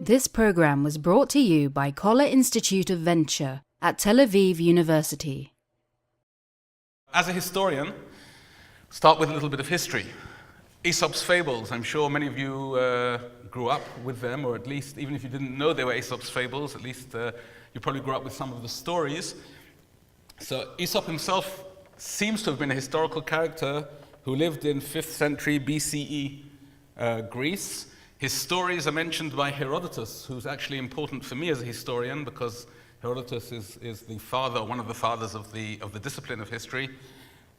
This program was brought to you by Koller Institute of Venture at Tel Aviv University. As a historian, start with a little bit of history. Aesop's Fables, I'm sure many of you grew up with them, or at least, even if you didn't know they were Aesop's Fables, at least you probably grew up with some of the stories. So Aesop himself seems to have been a historical character who lived in 5th century BCE Greece. His stories are mentioned by Herodotus, who's actually important for me as a historian because Herodotus is the father, one of the fathers of the discipline of history.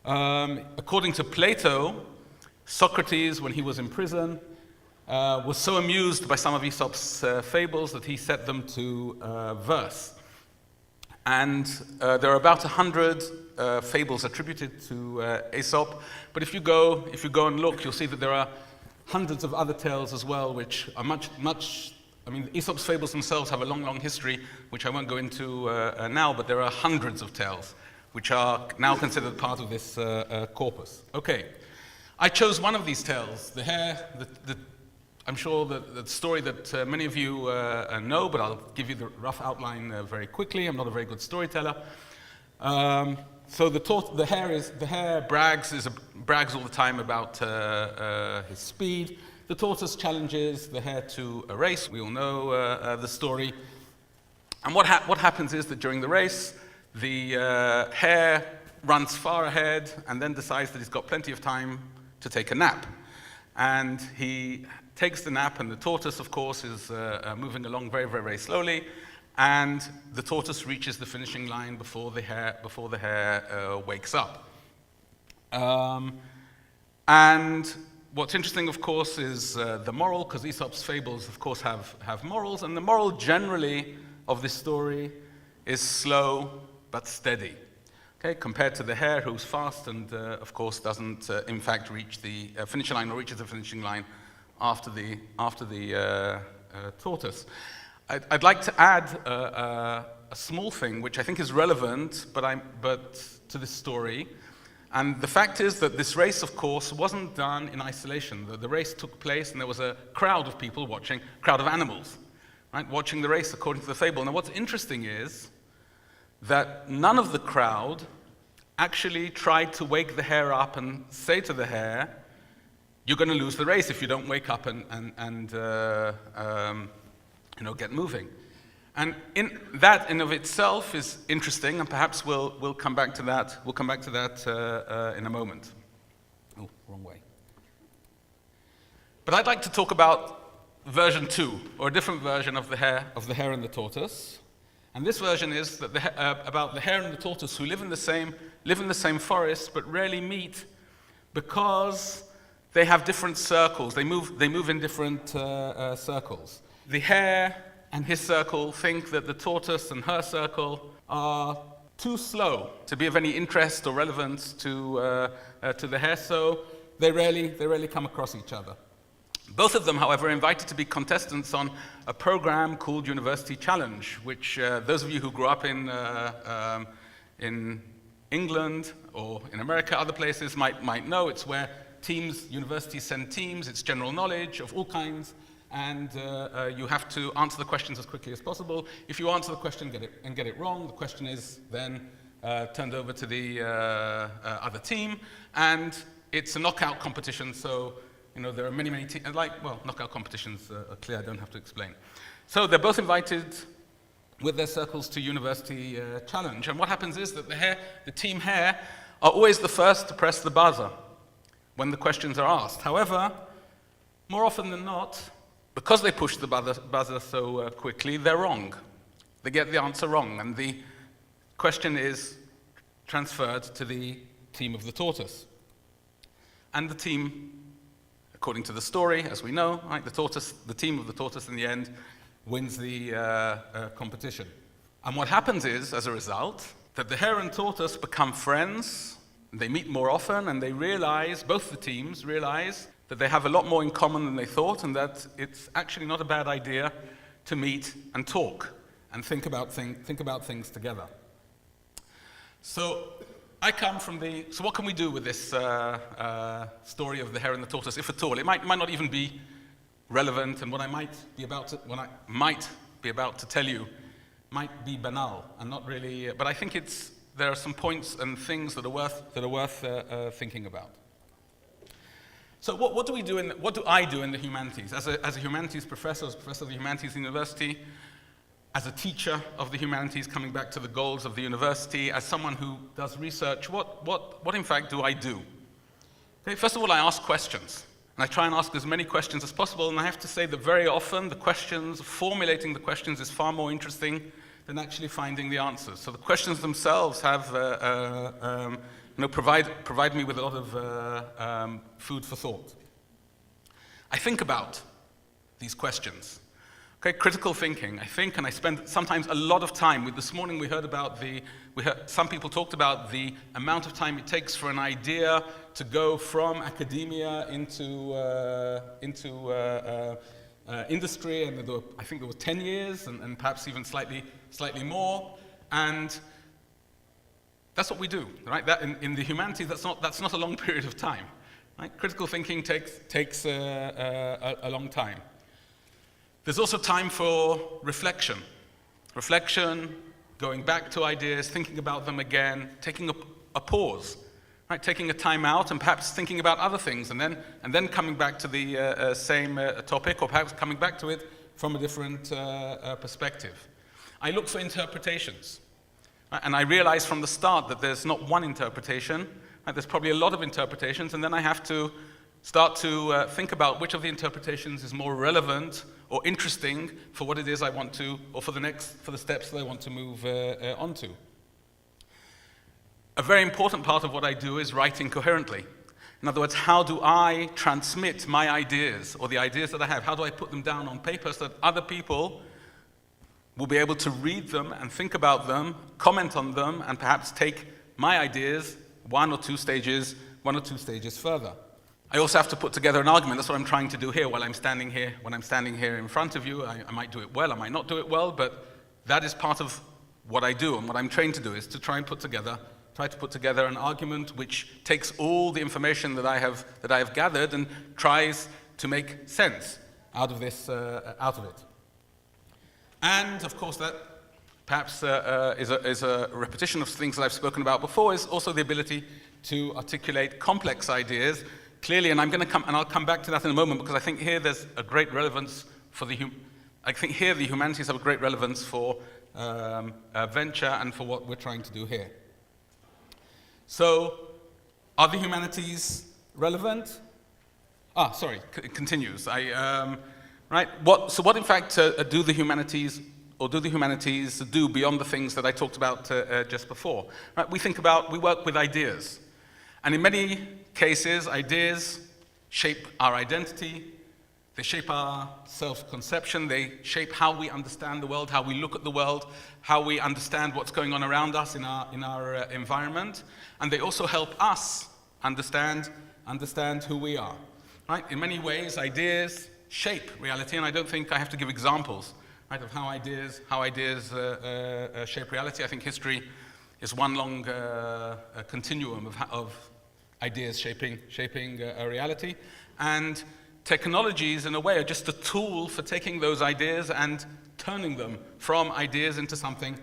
According to Plato, Socrates, when he was in prison, was so amused by some of Aesop's fables that he set them to verse. And there are about 100 fables attributed to Aesop. But if you go and look, you'll see that there are hundreds of other tales as well, which are much. I mean, Aesop's fables themselves have a long history, which I won't go into now. But there are hundreds of tales, which are now considered part of this corpus. Okay, I chose one of these tales, the hare. I'm sure the story that many of you know, but I'll give you the rough outline very quickly. I'm not a very good storyteller. So the hare brags all the time about his speed. The tortoise challenges the hare to a race. We all know the story. And what happens is that during the race, the hare runs far ahead and then decides that he's got plenty of time to take a nap. And he takes the nap, and the tortoise, of course, is moving along very slowly. And the tortoise reaches the finishing line before the hare wakes up. And what's interesting, of course, is the moral, because Aesop's fables, of course, have morals. And the moral generally of this story is slow but steady. Okay, compared to the hare, who's fast and, of course, doesn't, in fact, reach the finishing line or reaches the finishing line after the tortoise. I'd like to add a small thing, which I think is relevant, but to this story. And the fact is that this race, of course, wasn't done in isolation. The race took place, and there was a crowd of people watching, crowd of animals, right, watching the race according to the fable. Now, what's interesting is that none of the crowd actually tried to wake the hare up and say to the hare, "You're going to lose the race if you don't wake up and get moving." And that in of itself is interesting, and perhaps we'll come back to that. We'll come back to that in a moment. Oh, wrong way. But I'd like to talk about version 2, or a different version of the hare and the tortoise. And this version is that about the hare and the tortoise who live in the same forest, but rarely meet because they have different circles. They move in different circles. The hare and his circle think that the tortoise and her circle are too slow to be of any interest or relevance to the hare, so they rarely come across each other. Both of them, however, are invited to be contestants on a program called University Challenge, which those of you who grew up in England or in America, other places might know. It's where universities send teams. It's general knowledge of all kinds. And you have to answer the questions as quickly as possible. If you answer the question and get it wrong, the question is then turned over to the other team, and it's a knockout competition. So there are many teams. Knockout competitions are clear. I don't have to explain. So they're both invited with their circles to University Challenge. And what happens is that the team hare are always the first to press the buzzer when the questions are asked. However, more often than not, because they push the buzzer so quickly, they're wrong. They get the answer wrong, and the question is transferred to the team of the tortoise. And the team, according to the story, as we know, right, the team of the tortoise in the end wins the competition. And what happens is, as a result, that the hare and tortoise become friends. They meet more often, and both the teams realize that they have a lot more in common than they thought, and that it's actually not a bad idea to meet and talk and think about things together. So what can we do with this story of the hare and the tortoise, if at all? It might not even be relevant, and what I might be about to tell you might be banal and not really. But I think there are some points and things that are worth thinking about. So what do I do in the humanities as a humanities professor, as a professor of the Humanities University, as a teacher of the humanities, coming back to the goals of the university, as someone who does research? What in fact do I do? Okay, first of all, I ask questions. And I try and ask as many questions as possible, and I have to say that very often formulating the questions is far more interesting than actually finding the answers. So the questions themselves have, provide me with a lot of food for thought. I think about these questions. Okay, critical thinking. I think, and I spend sometimes a lot of time. This morning we heard some people talked about the amount of time it takes for an idea to go from academia into industry, and I think there was 10 years, and perhaps even slightly more. And that's what we do, right? That in the humanities, that's not a long period of time, right? Critical thinking takes a long time. There's also time for reflection. Reflection, going back to ideas, thinking about them again, taking a pause, right? Taking a time out and perhaps thinking about other things, and then coming back to the same topic, or perhaps coming back to it from a different perspective. I look for interpretations, right? And I realize from the start that there's not one interpretation, right? There's probably a lot of interpretations, and then I have to start to think about which of the interpretations is more relevant or interesting for what it is I want to, or for the steps that I want to move onto. A very important part of what I do is writing coherently. In other words, how do I transmit my ideas, or the ideas that I have? How do I put them down on paper so that other people will be able to read them and think about them, comment on them, and perhaps take my ideas one or two stages further? I also have to put together an argument. That's what I'm trying to do here while I'm standing here. When I'm standing here in front of you, I might do it well, I might not do it well, but that is part of what I do, and what I'm trained to do is to try to put together an argument which takes all the information that I have gathered and tries to make sense out of it. And of course, that perhaps is a repetition of things that I've spoken about before, is also the ability to articulate complex ideas clearly, and I'll come back to that in a moment, because I think here there's a great relevance for the humanities have a great relevance for venture and for what we're trying to do here. So, are the humanities relevant? It continues. Right. What in fact do the humanities do beyond the things that I talked about just before? Right. We work with ideas. And in many cases, ideas shape our identity, they shape our self-conception, they shape how we understand the world, how we look at the world, how we understand what's going on around us in our environment, and they also help us understand who we are. Right? In many ways, ideas shape reality, and I don't think I have to give examples, right, of how ideas shape reality. I think history is one long continuum of ideas shaping a reality, and technologies, in a way, are just a tool for taking those ideas and turning them from ideas into something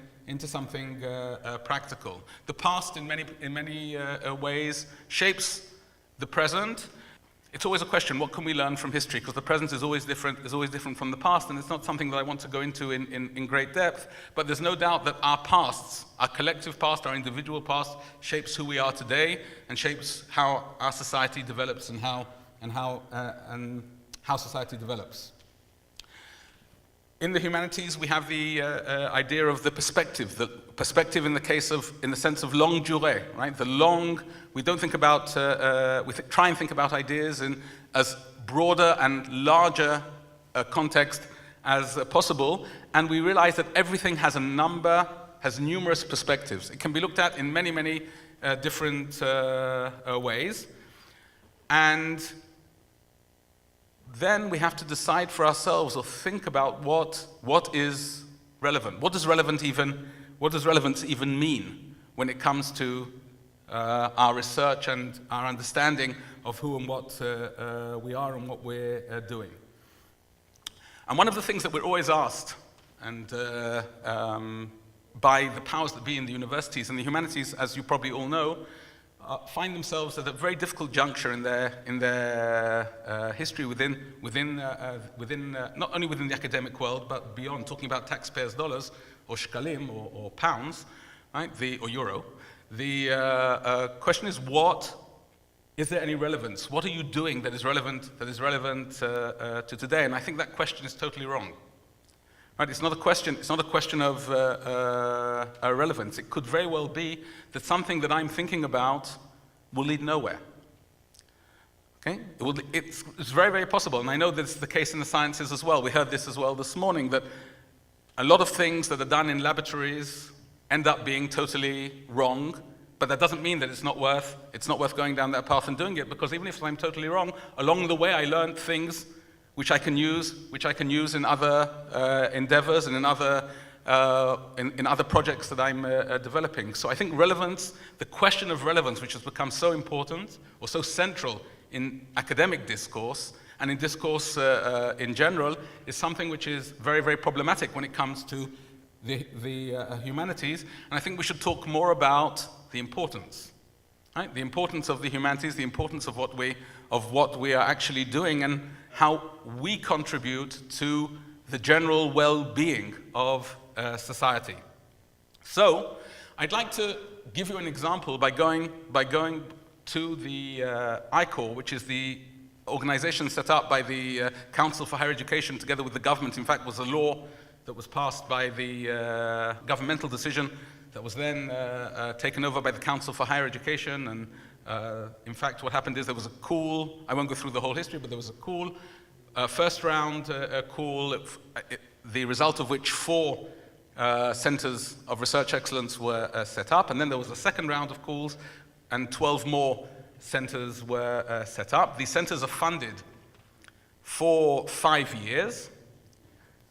practical. The past, in many ways, shapes the present. It's always a question: what can we learn from history? Because the present is always different from the past, and it's not something that I want to go into in great depth. But there's no doubt that our pasts, our collective past, our individual past, shapes who we are today, and shapes how our society develops and how society develops. In the humanities, we have the idea of the perspective. The perspective in the sense of longue durée, right? We don't think about, try and think about ideas in as broader and larger context as possible, and we realize that everything has numerous perspectives. It can be looked at in many different ways, and then we have to decide for ourselves, or think about what is relevant. What does relevance even mean when it comes to our research and our understanding of who and what we are and what we're doing? And one of the things that we're always asked, and by the powers that be in the universities, and the humanities, as you probably all know, find themselves at a very difficult juncture in their history within not only within the academic world, but beyond, talking about taxpayers' dollars, or shkalim, or pounds, right? Or euro. The question is, is there any relevance? What are you doing that is relevant to today? And I think that question is totally wrong. Right? It's not a question of relevance. It could very well be that something that I'm thinking about will lead nowhere. Okay? It's very, very possible, and I know this is the case in the sciences as well. We heard this as well this morning, that a lot of things that are done in laboratories end up being totally wrong, but that doesn't mean that it's not worth going down that path and doing it, because even if I'm totally wrong, along the way I learned things which I can use in other endeavors and in other projects that I'm developing. So I think relevance, the question of relevance, which has become so important or so central in academic discourse and in discourse in general, is something which is very, very problematic when it comes to the humanities. And I think we should talk more about the importance, right? The importance of the humanities, the importance of what we are actually doing, and how we contribute to the general well-being of society. So, I'd like to give you an example by going to the ICOR, which is the organization set up by the Council for Higher Education together with the government. In fact, was a law that was passed by the governmental decision that was then taken over by the Council for Higher Education. And in fact, what happened is there was a call. I won't go through the whole history, but there was a call, first round call, the result of which 4 centers of research excellence were set up. And then there was a second round of calls, and 12 more centers were set up. These centers are funded for 5 years.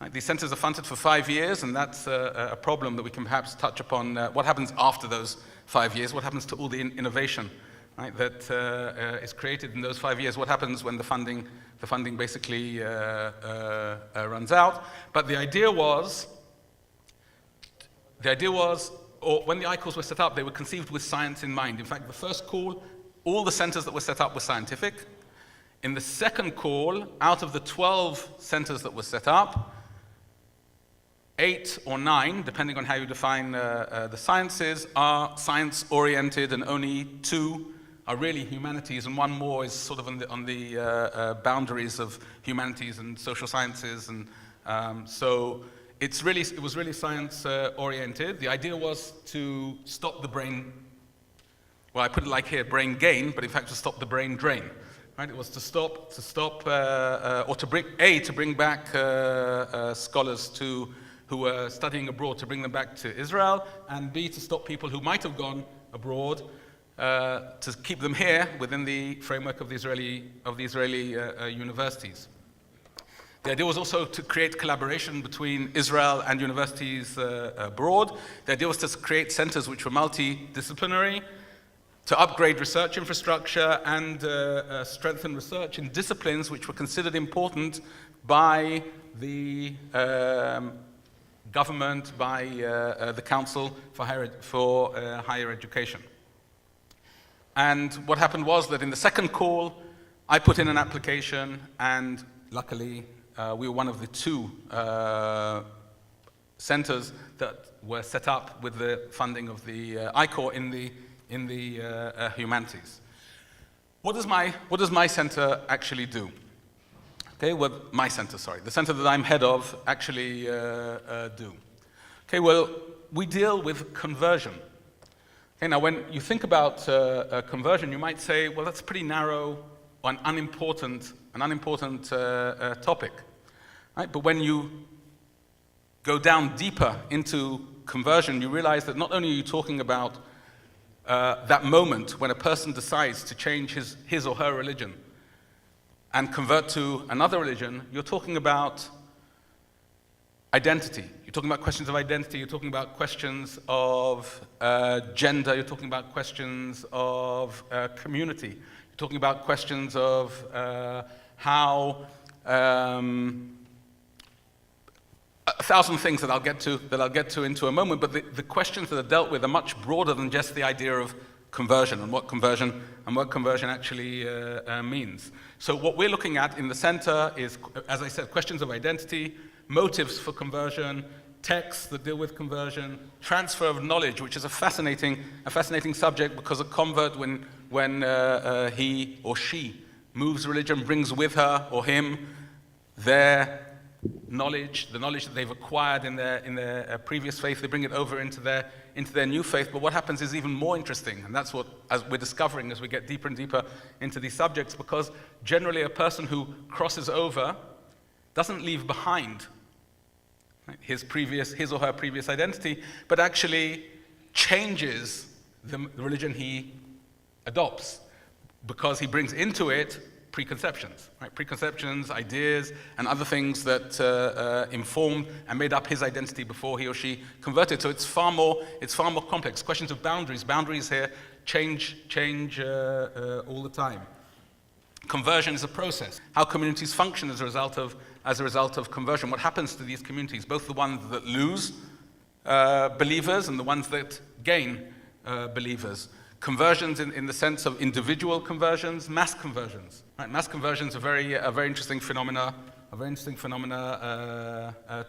Right? These centers are funded for 5 years, and that's a problem that we can perhaps touch upon. What happens after those 5 years? What happens to all the innovation, right, that is created in those 5 years? What happens when the funding basically runs out? But the idea was, or when the ICORs were set up, they were conceived with science in mind. In fact, the first call, all the centers that were set up were scientific. In the second call, out of the 12 centers that were set up, 8 or 9, depending on how you define the sciences, are science-oriented, and only 2 are really humanities, and 1 more is sort of on the boundaries of humanities and social sciences, and so it was really science-oriented. The idea was to stop the brain. Well, I put it like here, brain gain, but in fact to stop the brain drain. Right? It was to stop, or to bring back scholars who were studying abroad, to bring them back to Israel, and B, to stop people who might have gone abroad, to keep them here within the framework of the Israeli universities. The idea was also to create collaboration between Israel and universities abroad. The idea was to create centers which were multidisciplinary, to upgrade research infrastructure, and strengthen research in disciplines which were considered important by the government, by the Council for Higher Education. And what happened was that in the second call, I put in an application, and luckily we were one of the 2 centers that were set up with the funding of the ICOR in the humanities. What does my center actually do? Okay, well, the center that I'm head of actually do. Okay, well, we deal with conversion. Okay, now when you think about conversion, you might say, well, that's pretty narrow, or an unimportant topic, right? But when you go down deeper into conversion, you realize that not only are you talking about that moment when a person decides to change his or her religion and convert to another religion, you're talking about identity. You're talking about questions of identity, you're talking about questions of gender, you're talking about questions of community, you're talking about questions of how thousand things that I'll get to into a moment, but the questions that are dealt with are much broader than just the idea of conversion and what conversion actually means. So what we're looking at in the center is, as I said, questions of identity, motives for conversion, texts that deal with conversion, transfer of knowledge, which is a fascinating subject, because a convert, when he or she moves religion, brings with her or him their knowledge, the knowledge that they've acquired in their previous faith. They bring it over into their new faith. But what happens is even more interesting, and that's what as we're discovering as we get deeper and deeper into these subjects, because generally a person who crosses over doesn't leave behind his or her previous identity, but actually changes the religion he adopts, because he brings into it preconceptions, right? Preconceptions, ideas, and other things that informed and made up his identity before he or she converted. So it's far more complex. Questions of boundaries here change all the time. Conversion is a process. How communities function as a result of conversion. What happens to these communities, both the ones that lose believers and the ones that gain believers. Conversions in the sense of individual conversions, mass conversions. Right? Mass conversions are a very interesting phenomena.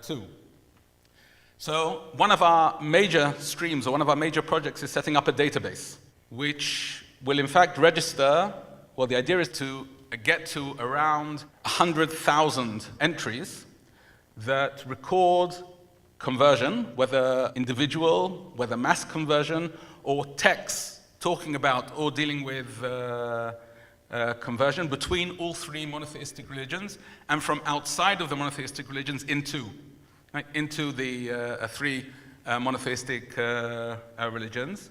Too. So one of our major streams, or one of our major projects, is setting up a database, which will in fact register. Well, the idea is to get to around 100,000 entries that record conversion, whether individual, whether mass conversion, or texts talking about or dealing with conversion between all three monotheistic religions, and from outside of the monotheistic religions into the three monotheistic religions.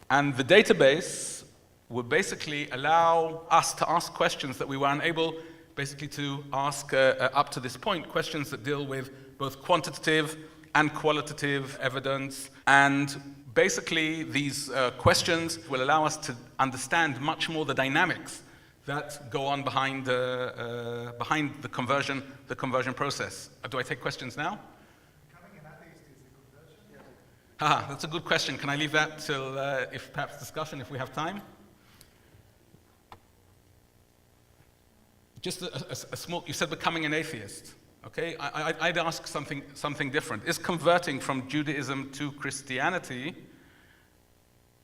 And the database would basically allow us to ask questions that we were unable basically to ask up to this point, questions that deal with both quantitative and qualitative evidence. And basically these questions will allow us to understand much more the dynamics that go on behind the conversion process. Do I take questions now? Becoming an atheist is a conversion? Yeah. That's a good question. Can I leave that till if perhaps discussion, if we have time? Just a small, you said becoming an atheist, okay? I'd ask something different. Is converting from Judaism to Christianity,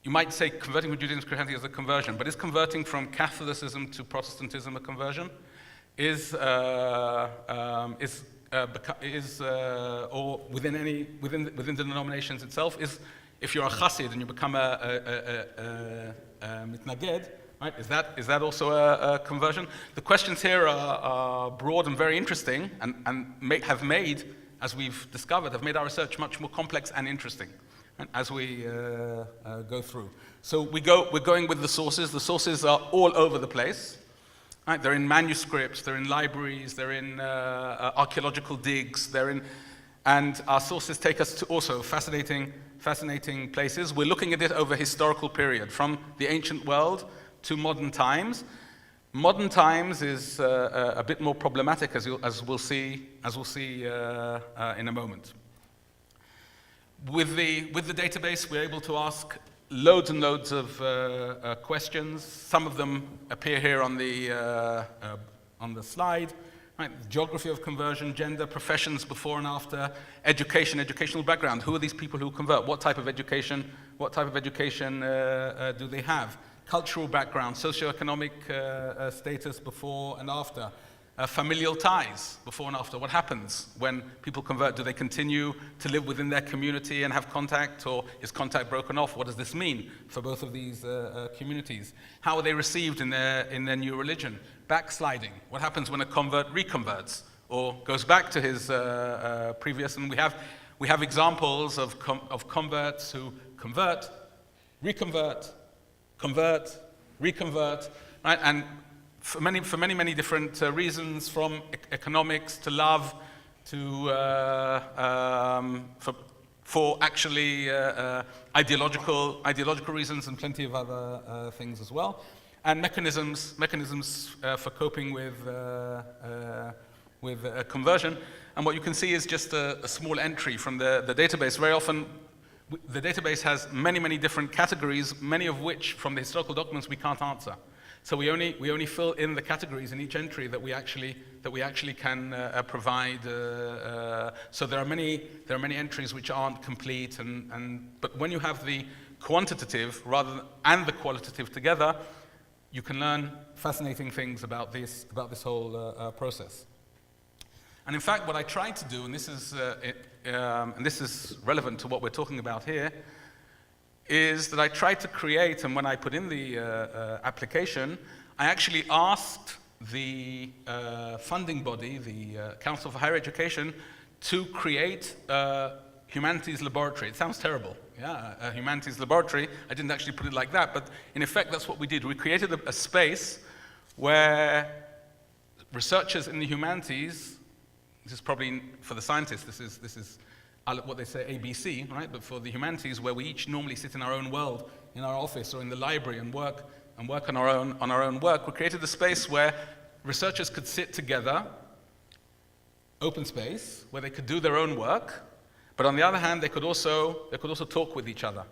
you might say converting from Judaism to Christianity is a conversion, but is converting from Catholicism to Protestantism a conversion? Or within the denominations itself, if you're a Chassid and you become a Mitnaged, right? Is that also a conversion? The questions here are broad and very interesting, and have made, as we've discovered, have made our research much more complex and interesting, right, as we go through. So we're going with the sources. The sources are all over the place. Right? They're in manuscripts, they're in libraries, they're in archaeological digs, and our sources take us to also fascinating places. We're looking at it over a historical period, from the ancient world to modern times. Modern times is a bit more problematic, as we'll see in a moment. With the database, we're able to ask loads and loads of questions. Some of them appear here on the slide. Right? Geography of conversion, gender, professions before and after, educational background. Who are these people who convert? What type of education do they have? Cultural background, socioeconomic status before and after, familial ties before and after. What happens when people convert? Do they continue to live within their community and have contact, or is contact broken off? What does this mean for both of these communities? How are they received in their new religion? Backsliding. What happens when a convert reconverts or goes back to his previous? And we have examples of converts who convert, reconvert, convert, reconvert, right? And for many different reasons, from economics to love to for actually ideological reasons, and plenty of other things as well, and mechanisms for coping with conversion. and what you can see is just a small entry from the database. Very often, the database has many, many different categories, many of which, from the historical documents, we can't answer. So we only fill in the categories in each entry that we actually can provide. So there are many entries which aren't complete, but when you have the quantitative and the qualitative together, you can learn fascinating things about this whole process. And in fact, what I tried to do, and this is relevant to what we're talking about here, is that I tried to create, and when I put in the application, I actually asked the funding body, the Council for Higher Education, to create a humanities laboratory. It sounds terrible, yeah, a humanities laboratory. I didn't actually put it like that, but in effect, that's what we did. We created a space where researchers in the humanities, this is probably for the scientists, this is what they say ABC, right? But for the humanities, where we each normally sit in our own world, in our office or in the library and work on our own work, we created a space where researchers could sit together, open space, where they could do their own work, but on the other hand, they could also talk with each other.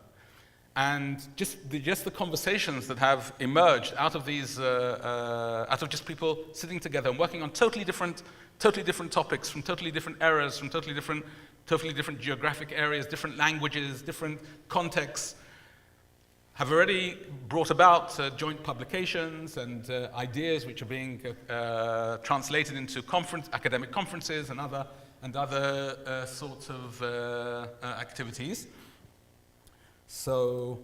And just the conversations that have emerged out of these, out of just people sitting together and working on totally different topics from totally different eras, from totally different geographic areas, different languages, different contexts, have already brought about joint publications and ideas which are being translated into academic conferences and other sorts of activities. So,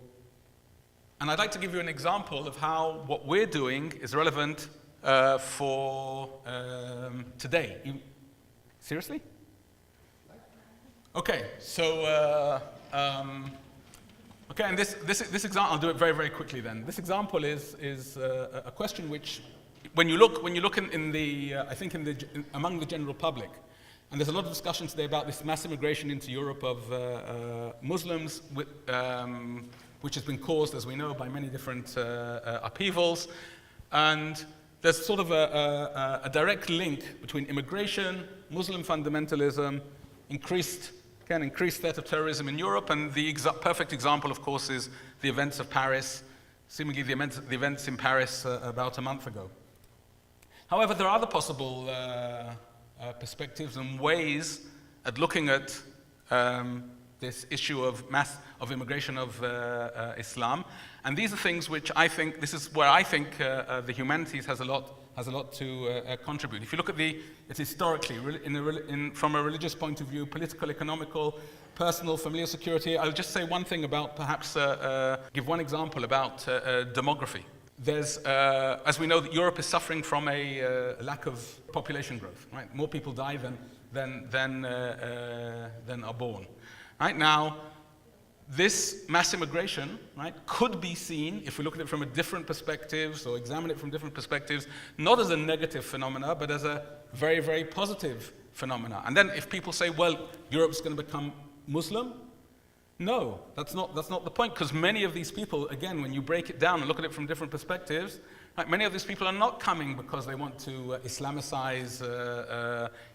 and I'd like to give you an example of how what we're doing is relevant for today. Seriously? Okay, so, okay, and this example, I'll do it very, very quickly then. This example is a question which, when you look in the, I think among the general public, and there's a lot of discussion today about this mass immigration into Europe of Muslims, which has been caused, as we know, by many different upheavals. And there's sort of a direct link between immigration, Muslim fundamentalism, increased threat of terrorism in Europe, and the perfect example, of course, is the events of Paris, seemingly the events in Paris about a month ago. However, there are other possible perspectives and ways at looking at this issue of immigration of Islam, and these are things which this is where I think the humanities has a lot to contribute. If you look at it historically, from a religious point of view, political, economical, personal, familial security, I'll just say one thing about perhaps give one example about demography. There's, as we know, that Europe is suffering from a lack of population growth. Right, more people die than are born. Right now, this mass immigration, right, could be seen, if we look at it from a different perspectives or examine it from different perspectives, not as a negative phenomena, but as a very, very positive phenomena. And then if people say, well, Europe's going to become Muslim, no, that's not the point, because many of these people, again, when you break it down and look at it from different perspectives, right, many of these people are not coming because they want to Islamicize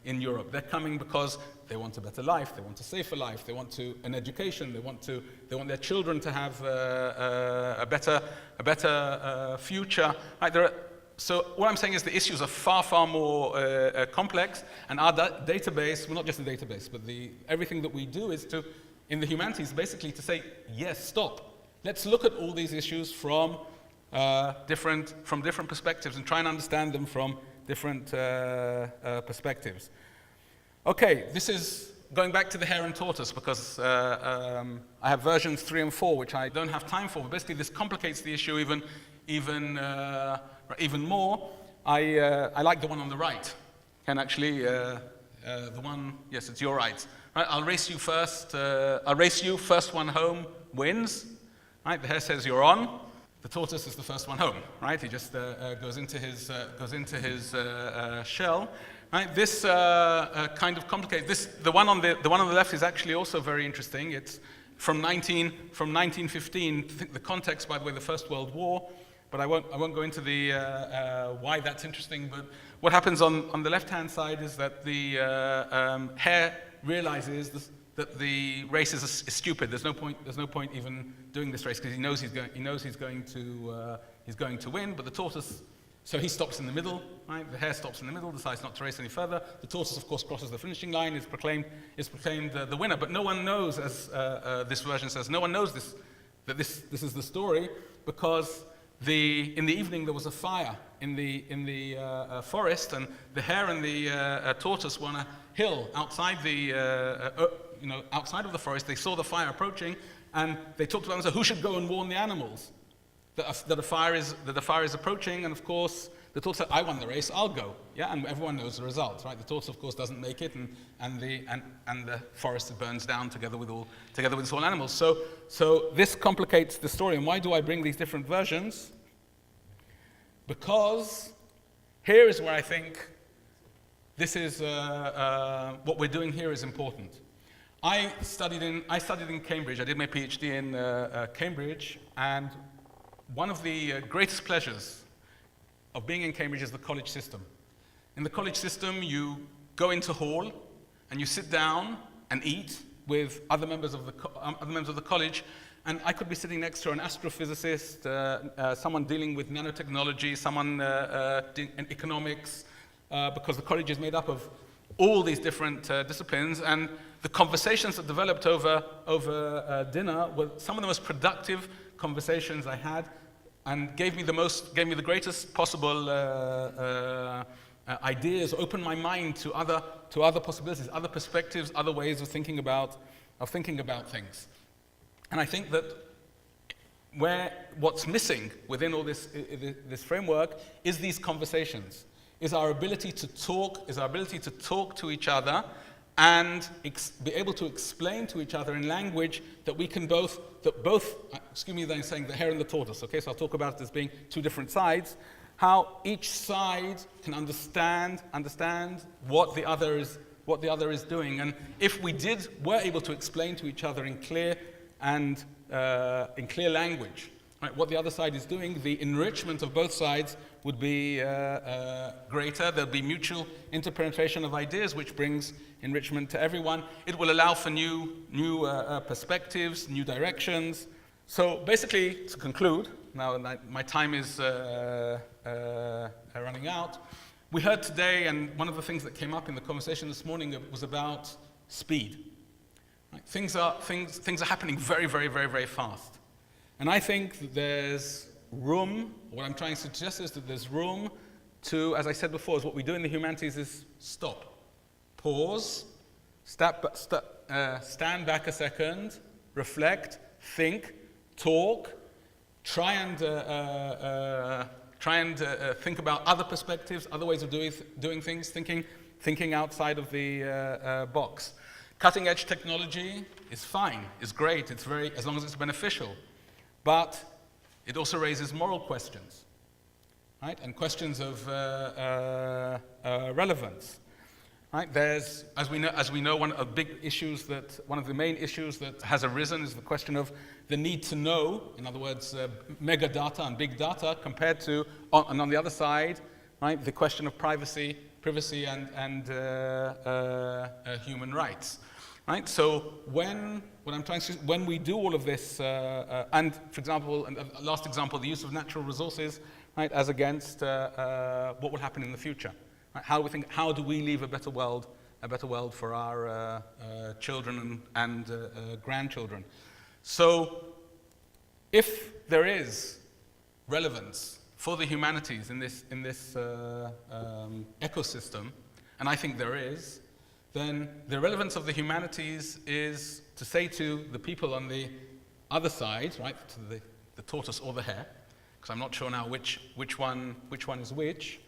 in Europe. They're coming because they want a better life, they want a safer life, they want an education, they want their children to have a better future. Right, so what I'm saying is the issues are far, far more complex, and our database, well, not just the database, but everything that we do is to, in the humanities, basically to say, yes, stop. Let's look at all these issues from different perspectives and try and understand them from different perspectives. Okay, this is going back to the Hare and Tortoise, because I have versions 3 and 4, which I don't have time for, but basically this complicates the issue even more. I like the one on the right. Can actually, the one, yes, it's your right. Right, I'll race you first. First one home wins. Right, the hare says you're on. The tortoise is the first one home. Right, he just goes into his shell. Right, this kind of complicates. The one on the left is actually also very interesting. It's from 1915. The context, by the way, the First World War. but I won't go into the why that's interesting. But what happens on the left-hand side is that the hare realizes that the race is stupid. There's no point even doing this race because he knows he's going to win. But the tortoise, so he stops in the middle, right? The hare stops in the middle, decides not to race any further. The tortoise, of course, crosses the finishing line, is proclaimed the winner. But no one knows, as this version says, no one knows that this is the story, because in the evening there was a fire in the forest, and the hare and the tortoise were on a hill outside outside of the forest. They saw the fire approaching, and they talked about it and said, who should go and warn the animals that the fire is approaching? And of course, the tortoise said, I won the race, I'll go. Yeah, and everyone knows the result, right? The tortoise, of course, doesn't make it, and the forest burns down together with all animals. So this complicates the story. And why do I bring these different versions? Because here is where I think this is what we're doing here is important. I studied in Cambridge. I did my PhD in Cambridge, and one of the greatest pleasures of being in Cambridge is the college system. In the college system, you go into hall and you sit down and eat with other members of the college. And I could be sitting next to an astrophysicist, someone dealing with nanotechnology, someone in economics, because the college is made up of all these different disciplines. And the conversations that developed over dinner were some of the most productive conversations I had, and gave me the greatest possible ideas, opened my mind to other possibilities, other perspectives, other ways of thinking about things. And I think that what's missing within all this framework is these conversations, is our ability to talk to each other and be able to explain to each other in language that we can both, excuse me, I'm saying the hare and the tortoise, okay, so I'll talk about it as being two different sides, how each side can understand what the other is doing. And if we were able to explain to each other in clear language, right, what the other side is doing, the enrichment of both sides would be greater. There'll be mutual interpenetration of ideas, which brings enrichment to everyone. It will allow for new perspectives, new directions. So basically, to conclude, now my time is running out, we heard today, and one of the things that came up in the conversation this morning was about speed. Right? Things are happening very, very, very, very fast. And I think that there's room, what I'm trying to suggest is that there's room to, as I said before, is what we do in the humanities is stop, pause, stand back a second, reflect, think, talk, try and think about other perspectives, other ways of doing things, thinking outside of the box. Cutting edge technology is fine, is great, it's very, as long as it's beneficial. But it also raises moral questions, right? And questions of relevance, right? There's, as we know, one of the main issues that has arisen is the question of the need to know. In other words, mega data and big data compared to, and on the other side, right, the question of privacy and human rights. Right? So when we do all of this, and for example, and last example, the use of natural resources, right, as against what will happen in the future. Right? How do we leave a better world for our children and grandchildren? So if there is relevance for the humanities in this ecosystem, and I think there is, then the relevance of the humanities is to say to the people on the other side, right, to the tortoise or the hare, because I'm not sure now which one is which.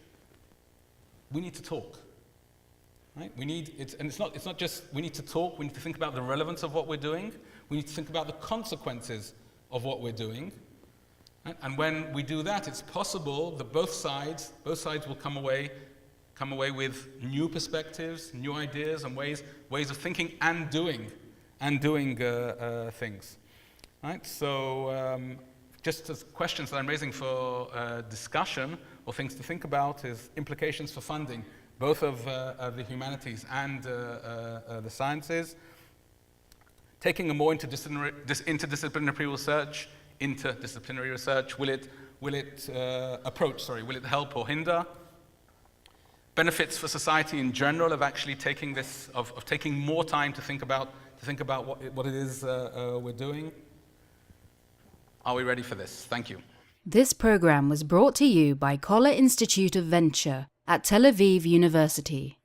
We need to talk, right? It's not just we need to talk. We need to think about the relevance of what we're doing. We need to think about the consequences of what we're doing. Right? And when we do that, it's possible that both sides will come away with new perspectives, new ideas, and ways of thinking and doing things. Right? So just as questions that I'm raising for discussion or things to think about is implications for funding, both of the humanities and the sciences. Taking a more interdisciplinary research, will it help or hinder? Benefits for society in general of actually taking this, of taking more time to think about what it is we're doing. Are we ready for this? Thank you. This program was brought to you by Koller Institute of Venture at Tel Aviv University.